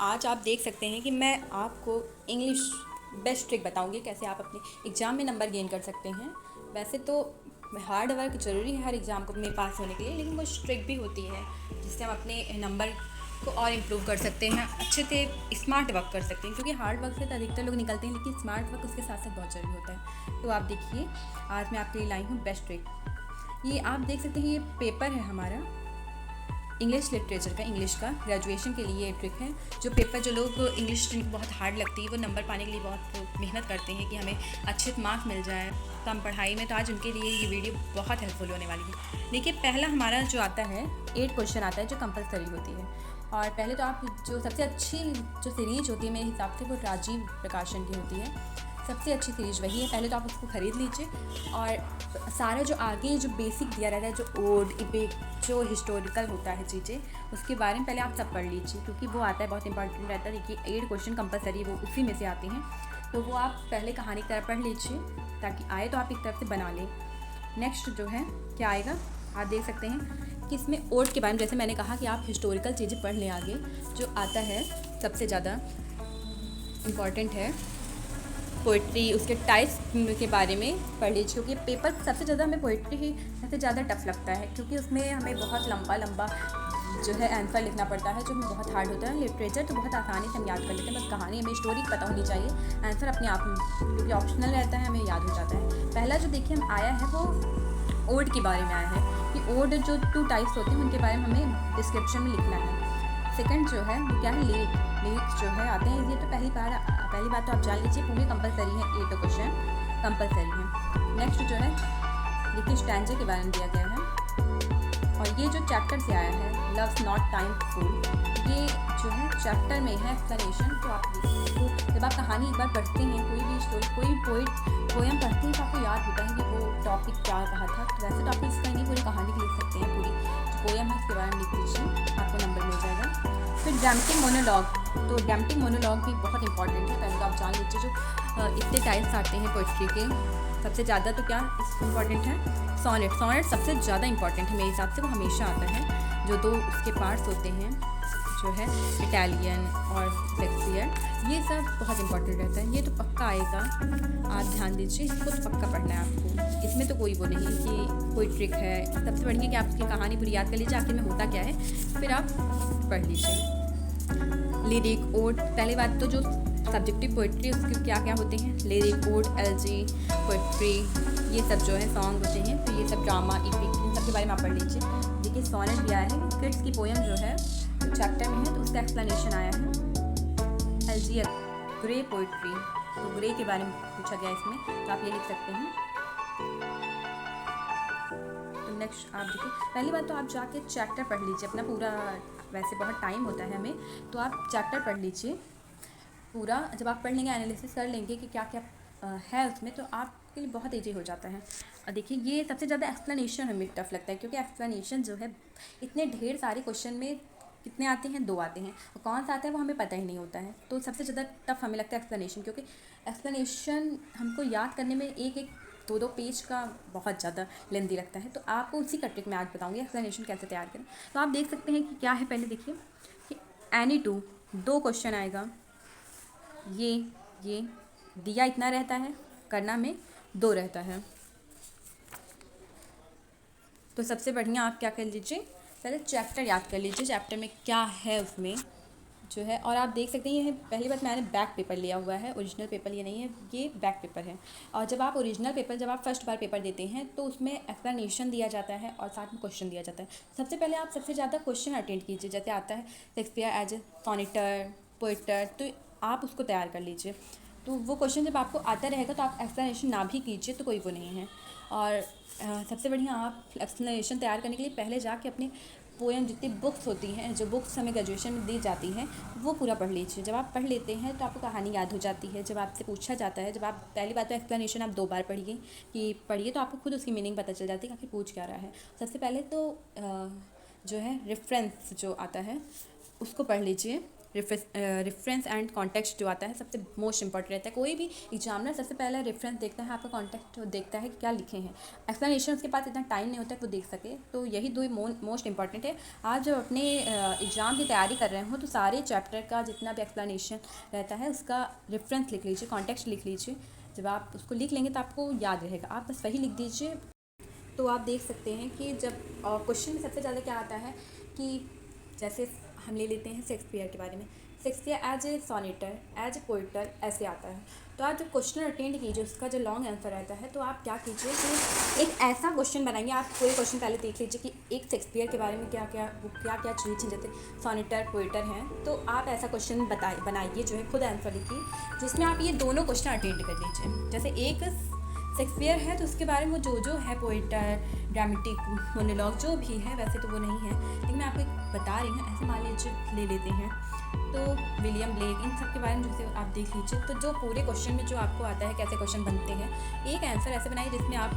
आज आप देख सकते हैं कि मैं आपको इंग्लिश बेस्ट ट्रिक बताऊंगी कैसे आप अपने एग्ज़ाम में नंबर गेन कर सकते हैं। वैसे तो हार्ड वर्क ज़रूरी है हर एग्ज़ाम को में पास होने के लिए, लेकिन कुछ ट्रिक भी होती है जिससे हम अपने नंबर को और इम्प्रूव कर सकते हैं, अच्छे से स्मार्ट वर्क कर सकते हैं। क्योंकि हार्ड वर्क से तो अधिकतर लोग निकलते हैं, लेकिन स्मार्ट वर्क उसके साथ साथ बहुत ज़रूरी होता है। तो आप देखिए, आज मैं आपके लिए लाई हूँ बेस्ट ट्रिक। ये आप देख सकते हैं, ये पेपर है हमारा इंग्लिश लिटरेचर का, इंग्लिश का ग्रेजुएशन के लिए ये ट्रिक है। जो पेपर जो लोग इंग्लिश जिनको बहुत हार्ड लगती है, वो नंबर पाने के लिए बहुत मेहनत करते हैं कि हमें अच्छे मार्क्स मिल जाए कम पढ़ाई में, तो आज उनके लिए ये वीडियो बहुत हेल्पफुल होने वाली है। देखिए, पहला हमारा जो आता है 8 क्वेश्चन आता है जो कंपलसरी होती है। और पहले तो आप जो सबसे अच्छी जो सीरीज होती है मेरे हिसाब से वो राजीव प्रकाशन की होती है, सबसे अच्छी सीरीज वही है। पहले तो आप उसको ख़रीद लीजिए और सारा जो आगे जो बेसिक दिया रहता है, जो ओड इपिक जो हिस्टोरिकल होता है चीज़ें, उसके बारे में पहले आप सब पढ़ लीजिए, क्योंकि वो आता है बहुत इंपॉर्टेंट रहता है। देखिए 8 क्वेश्चन कंपलसरी वो उसी में से आते हैं, तो वो आप पहले कहानी की तरह पढ़ लीजिए ताकि आए तो आप एक तरफ से बना लें। नेक्स्ट जो है क्या आएगा, आप देख सकते हैं कि इसमें ओड के बारे में, जैसे मैंने कहा कि आप हिस्टोरिकल चीज़ें पढ़ लें। आगे जो आता है सबसे ज़्यादा इम्पॉर्टेंट है पोइट्री, उसके टाइप्स के बारे में पढ़ लीजिए, क्योंकि पेपर सबसे ज़्यादा हमें पोइट्री ही सबसे ज़्यादा टफ लगता है, क्योंकि उसमें हमें बहुत लंबा लंबा जो है आंसर लिखना पड़ता है, जो हमें बहुत हार्ड होता है। लिटरेचर तो बहुत आसानी से हम याद कर लेते हैं, बस कहानी हमें स्टोरी पता होनी चाहिए, आंसर अपने आप में क्योंकि ऑप्शनल रहता है, हमें याद हो जाता है। पहला जो देखिए हम आया है वो ओड के बारे में आया है कि ओड जो 2 टाइप्स होते हैं उनके बारे में हमें डिस्क्रिप्शन में लिखना है। सेकंड जो है वो क्या है, लिरिक्स जो है आते हैं। ये तो पहली बात तो आप जान लीजिए, पूरे कंपलसरी है, 8 क्वेश्चन कंपलसरी है। नेक्स्ट जो है देखिए स्टैंजा के बारे में दिया गया है, और ये जो चैप्टर से आया है लव्स नॉट टाइम फुल, ये जो है चैप्टर में है एक्सप्लेनेशन। तो आप तो जब आप कहानी एक बार पढ़ते हैं, कोई भी स्टोरी कोई पोएम पढ़ते हैं, तो आपको याद होता है कि वो टॉपिक क्या कहा था। तो वैसे तो आप इसका नहीं पूरी कहानी लिख सकते हैं, पूरी जो पोएम है उसके बारे में लिख दीजिए, आपको नंबर मिल जाएगा। फिर ड्रामेटिक मोनोलॉग, तो ड्रामेटिक मोनोलॉग भी बहुत इंपॉर्टेंट है, पहले तो आप जान लीजिए। जो इतने टाइप्स आते हैं पोइट्री के, सबसे ज़्यादा तो क्या इम्पॉर्टेंट है, सोनेट सबसे ज़्यादा इंपॉर्टेंट है मेरे हिसाब से, वो हमेशा आता है। जो 2 उसके पार्ट्स होते हैं जो है इटालियन और शेक्सपियर, ये सब बहुत इंपॉर्टेंट रहता है, ये तो पक्का आएगा, आप ध्यान दीजिए, इसको तो पक्का पढ़ना है आपको। इसमें तो कोई वो नहीं कि कोई ट्रिक है, सबसे बढ़िया कि आप उसकी कहानी पूरी याद कर लीजिए आखिर में होता क्या है, फिर आप पढ़ लीजिए। लिरिक ओड, पहली बात तो जो सब्जेक्टिव पोइट्री उसके क्या क्या होते हैं, लिरिक ओड एलजी पोइट्री, ये सब जो है सॉन्ग होते हैं, तो ये सब ड्रामा इपिक, इन सब के बारे में आप पढ़ लीजिए। देखिए सोनेट भी आया है, किड्स की पोएम जो है चैप्टर में है, तो उसका एक्सप्लेनेशन आया है। एलजी ग्रे पोइट्री, तो ग्रे के बारे में पूछा गया इसमें, तो आप ये लिख सकते हैं। तो नेक्स्ट आप देखिए, पहली बात तो आप जाके चैप्टर पढ़ लीजिए अपना पूरा, वैसे बहुत टाइम होता है हमें, तो आप चैप्टर पढ़ लीजिए पूरा। जब आप पढ़ लेंगे, एनालिसिस कर लेंगे कि क्या क्या है उसमें, तो आपके लिए बहुत ईजी हो जाता है। और देखिए ये सबसे ज़्यादा एक्सप्लेनेशन हमें टफ लगता है, क्योंकि एक्सप्लेनेशन जो है इतने ढेर सारे क्वेश्चन में कितने आते हैं, 2 आते हैं, और कौन सा आता है वो हमें पता ही नहीं होता है। तो सबसे ज़्यादा टफ हमें लगता है एक्सप्लेनेशन, क्योंकि एक्सप्लेनेशन हमको याद करने में एक 2 पेज का बहुत ज़्यादा लेंदी लगता है। तो आपको उसी का ट्रिक मैं आज बताऊँगी, एक्सप्लेनेशन कैसे तैयार करें। तो आप देख सकते हैं कि क्या है, पहले देखिए कि एनी टू 2 क्वेश्चन आएगा, ये दिया इतना रहता है, करना में 2 रहता है। तो सबसे बढ़िया आप क्या कर लीजिए, पहले चैप्टर याद कर लीजिए, चैप्टर में क्या है उसमें जो है। और आप देख सकते हैं, ये पहली बात मैंने बैक पेपर लिया हुआ है, ओरिजिनल पेपर ये नहीं है, ये बैक पेपर है। और जब आप ओरिजिनल पेपर जब आप फर्स्ट बार पेपर देते हैं, तो उसमें एक्सप्लेनेशन दिया जाता है और साथ में क्वेश्चन दिया जाता है। सबसे पहले आप सबसे ज़्यादा क्वेश्चन अटेंड कीजिए, जैसे आता है शेक्सपियर एज ए सोनेटर पोइटर, तो आप उसको तैयार कर लीजिए। तो वो क्वेश्चन जब आपको आता रहेगा, तो आप एक्सप्लेनेशन ना भी कीजिए तो कोई वो नहीं है। और सबसे बढ़िया आप एक्सप्लेनेशन तैयार करने के लिए पहले जाके अपने पोएम जितनी बुक्स होती हैं, जो बुक्स हमें ग्रेजुएशन में दी जाती हैं, वो पूरा पढ़ लीजिए। जब आप पढ़ लेते हैं तो आपको कहानी याद हो जाती है। जब आपसे पूछा जाता है, जब आप पहली बात तो एक्सप्लेनेशन आप 2 बार पढ़िए तो आपको खुद उसकी मीनिंग पता चल जाती है कि आखिर पूछ क्या रहा है। सबसे पहले तो जो है रेफरेंस जो आता है उसको पढ़ लीजिए, रेफरेंस एंड कॉन्टेक्स्ट जो आता है सबसे मोस्ट इंपॉर्टेंट रहता है। कोई भी एग्जामिनर सबसे पहले रेफरेंस देखता है, आपका कॉन्टेक्स्ट देखता है कि क्या लिखे हैं। एक्सप्लेनेशन उसके पास इतना टाइम नहीं होता है कि वो देख सके, तो यही दो मोस्ट इंपॉर्टेंट है। आज जब अपने एग्ज़ाम की तैयारी कर रहे हो तो सारे चैप्टर का जितना भी एक्सप्लेनेशन रहता है उसका रेफरेंस लिख लीजिए, कॉन्टेक्स्ट लिख लीजिए। जब आप उसको लिख लेंगे तो आपको याद रहेगा, आप बस वही लिख दीजिए। तो आप देख सकते हैं कि जब क्वेश्चन में सबसे ज़्यादा क्या आता है कि जैसे हम ले लेते हैं शेक्सपियर के बारे में। Shakespeare as a sonneteer, as a poet ऐसे आता है। तो आप जब क्वेश्चन अटेंड कीजिए उसका जो लॉन्ग आंसर रहता है तो आप क्या कीजिए कि एक ऐसा क्वेश्चन बनाइए। आप पूरे क्वेश्चन पहले देख लीजिए कि एक शेक्सपियर के बारे में क्या क्या चीज़ जैसे सोनेटर पोइटर हैं, तो आप ऐसा क्वेश्चन बनाइए जो है, खुद आंसर लिखिए जिसमें आप ये दोनों क्वेश्चन अटेंड कर लीजिए। जैसे एक शेक्सपियर है तो उसके बारे में जो है पोइटर, ड्रामेटिक मोनोलॉग जो भी है, वैसे तो वो नहीं है लेकिन मैं आपको एक बता रही हूँ। ऐसे मान लीजिए ले लेते हैं तो विलियम ब्लेक, इन सब के बारे में जैसे आप देख लीजिए। तो जो पूरे क्वेश्चन में जो आपको आता है कैसे क्वेश्चन बनते हैं, एक आंसर ऐसे बनाइए जिसमें आप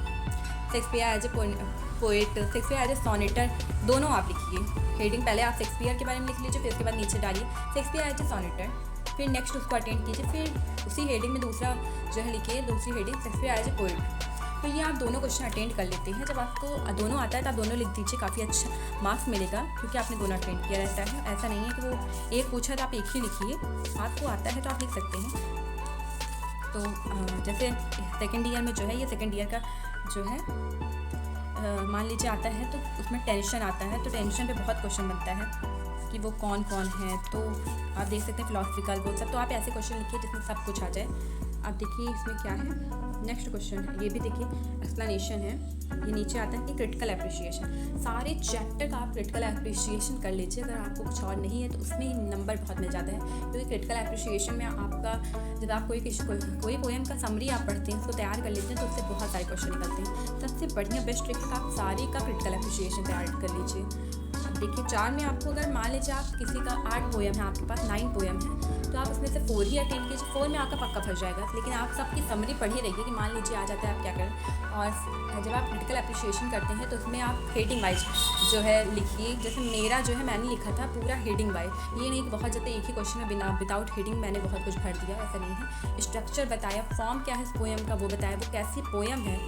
Shakespeare as a poet, Shakespeare as a sonneteer दोनों आप लिखिए। हेडिंग पहले आप शेक्सपियर के बारे में लिख लीजिए, फिर उसके बाद नीचे डालिए शेक्सपियर एज ए सोनेटर, फिर नेक्स्ट उसको अटेंड कीजिए, फिर उसी हेडिंग में दूसरा जो है लिखिए, दूसरी heading Shakespeare as a poet. तो ये आप दोनों क्वेश्चन अटेंड कर लेते हैं। जब आपको दोनों आता है तो आप दोनों लिख दीजिए, काफ़ी अच्छा मार्क्स मिलेगा क्योंकि आपने दोनों अटेंड किया रहता है। ऐसा नहीं है कि वो एक पूछा तो आप एक ही लिखिए, आपको आता है तो आप लिख सकते हैं। तो जैसे सेकेंड ईयर में जो है, ये सेकेंड ईयर का जो है मान लीजिए आता है तो उसमें टेंशन आता है, तो टेंशन पे बहुत क्वेश्चन बनता है कि वो कौन कौन है। तो आप देख सकते हैं फिलोसफिकल वो सब, तो आप ऐसे क्वेश्चन लिखिए जिसमें सब कुछ आ जाए। आप देखिए इसमें क्या है, नेक्स्ट क्वेश्चन है, ये भी देखिए एक्सप्लेनेशन है। ये नीचे आता है कि क्रिटिकल एप्रिशिएशन, सारे चैप्टर का आप क्रिटिकल एप्रिशिएशन कर लीजिए। अगर आपको कुछ और नहीं है तो उसमें ही नंबर बहुत मिल जाता है, क्योंकि क्रिटिकल एप्रिशिएशन में आपका जब आप कोई पोएम का समरी आप पढ़ते हैं, उसको तैयार कर लेते हैं तो उससे बहुत सारे क्वेश्चन निकलते हैं। सबसे बढ़िया बेस्ट ट्रिक है आप सारे का क्रिटिकल एप्रिशिएशन तैयार कर लीजिए। देखिए 4 में आपको अगर मान लीजिए आप किसी का 8 पोएम है, आपके पास 9 पोएम है, तो आप उसमें से 4 ही अटेंड कीजिए। 4 में आपका पक्का फंस जाएगा, लेकिन आप सबकी समरी पढ़ी रहिए कि मान लीजिए आ जाता है आप क्या करें। और जब आप क्रिटिकल एप्रिशिएशन करते हैं तो उसमें आप हेडिंग वाइज जो है लिखिए। जैसे मेरा जो है मैंने लिखा था पूरा हेडिंग वाइज, ये नहीं कि बहुत ज़्यादा एक ही क्वेश्चन में विदाउट हेडिंग मैंने बहुत कुछ भर दिया, ऐसा नहीं है। स्ट्रक्चर बताया, फॉर्म क्या है इस पोएम का वो बताया, वो कैसी पोएम है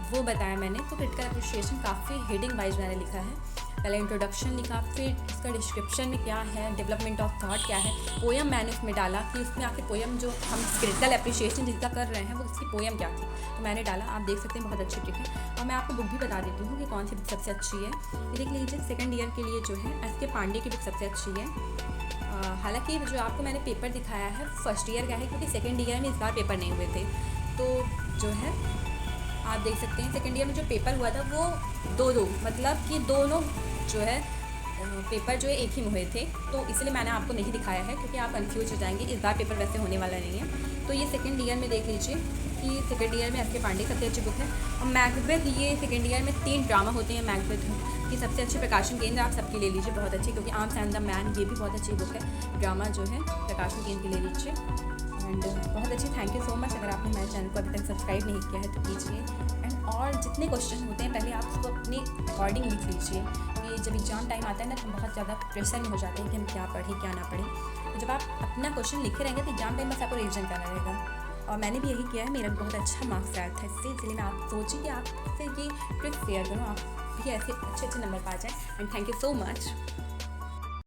वो बताया मैंने। तो क्रिटिकल एप्रिशिएशन काफ़ी हेडिंग वाइज मैंने लिखा है। पहले इंट्रोडक्शन लिखा, फिर इसका डिस्क्रिप्शन में क्या है, डेवलपमेंट ऑफ थॉट क्या है, पोएम मैंने उसमें डाला कि उसमें आके पोएम जो हम क्रिटिकल एप्रिशिएशन जिसका कर रहे हैं वो उसकी पोएम क्या थी, तो मैंने डाला। आप देख सकते हैं बहुत अच्छी ट्रिक है। और मैं आपको बुक भी बता देती हूँ कि कौन सी बुक सबसे अच्छी है। ये देख लीजिए सेकंड ईयर के लिए जो है एस.के. पांडे की बुक सबसे अच्छी है। हालांकि जो आपको मैंने पेपर दिखाया है फर्स्ट ईयर का है, क्योंकि सेकेंड ईयर में इस बार पेपर नहीं हुए थे। तो जो है आप देख सकते हैं सेकेंड ईयर में जो पेपर हुआ था वो दो मतलब कि दोनों जो है पेपर जो है एक ही में हुए थे, तो इसलिए मैंने आपको नहीं दिखाया है क्योंकि आप कंफ्यूज हो जाएंगे। इस बार पेपर वैसे होने वाला नहीं है। तो ये सेकंड ईयर में देख लीजिए कि सेकंड ईयर में एस.के. पांडे सबसे अच्छी बुक है। और मैकबेथ, ये सेकंड ईयर में 3 ड्रामा होते हैं मैकबेथ की सबसे अच्छी प्रकाशन केंद्र, आप सबकी ले लीजिए, बहुत अच्छी। क्योंकि आर्म्स एंड द मैन ये भी बहुत अच्छी बुक है, ड्रामा जो है प्रकाशन केंद्र की ले लीजिए। एंड बहुत अच्छी, थैंक यू सो मच। अगर आपने हमारे चैनल को अभी तक सब्सक्राइब नहीं किया है तो कीजिए। एंड और जितने क्वेश्चन होते हैं पहले आप उसको अपने अकॉर्डिंग लिख लीजिए। ये जब एग्जाम टाइम आता है ना तो बहुत ज़्यादा प्रेशर में हो जाते हैं कि हम क्या पढ़ें क्या ना पढ़ें। तो जब आप अपना क्वेश्चन लिखे रहेंगे तो एग्जाम टाइम बस आपको रिविजन करना रहेगा। और मैंने भी यही किया है, मेरा बहुत अच्छा मार्क्स आया था इससे, इसलिए मैं आप सोचिए कि आपसे ये ट्रिक शेयर करूँ, आप भी ऐसे अच्छे नंबर पा जाएँ। And thank you so much.